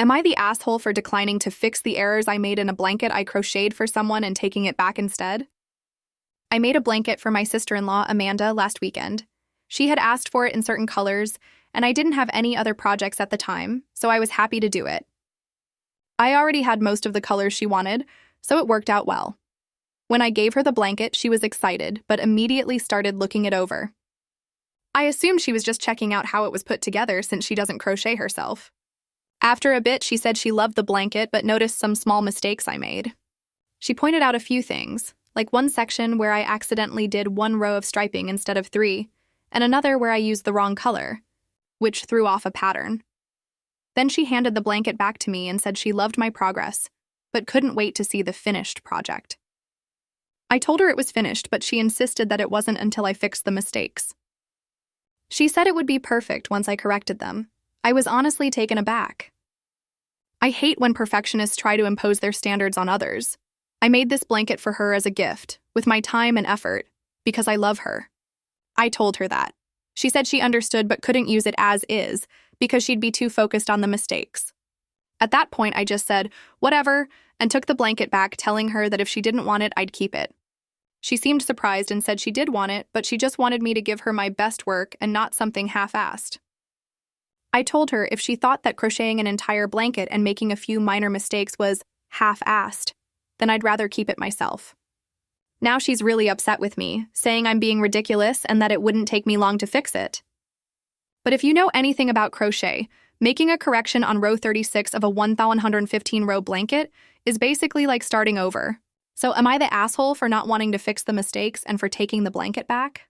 Am I the asshole for declining to fix the errors I made in a blanket I crocheted for someone and taking it back instead? I made a blanket for my sister-in-law, Amanda, last weekend. She had asked for it in certain colors, and I didn't have any other projects at the time, so I was happy to do it. I already had most of the colors she wanted, so it worked out well. When I gave her the blanket, she was excited, but immediately started looking it over. I assumed she was just checking out how it was put together since she doesn't crochet herself. After a bit, she said she loved the blanket but noticed some small mistakes I made. She pointed out a few things, like one section where I accidentally did 1 row of striping instead of 3, and another where I used the wrong color, which threw off a pattern. Then she handed the blanket back to me and said she loved my progress, but couldn't wait to see the finished project. I told her it was finished, but she insisted that it wasn't until I fixed the mistakes. She said it would be perfect once I corrected them. I was honestly taken aback. I hate when perfectionists try to impose their standards on others. I made this blanket for her as a gift, with my time and effort, because I love her. I told her that. She said she understood but couldn't use it as is, because she'd be too focused on the mistakes. At that point, I just said, whatever, and took the blanket back, telling her that if she didn't want it, I'd keep it. She seemed surprised and said she did want it, but she just wanted me to give her my best work and not something half-assed. I told her if she thought that crocheting an entire blanket and making a few minor mistakes was half-assed, then I'd rather keep it myself. Now she's really upset with me, saying I'm being ridiculous and that it wouldn't take me long to fix it. But if you know anything about crochet, making a correction on row 36 of a 1,115-row blanket is basically like starting over. So am I the asshole for not wanting to fix the mistakes and for taking the blanket back?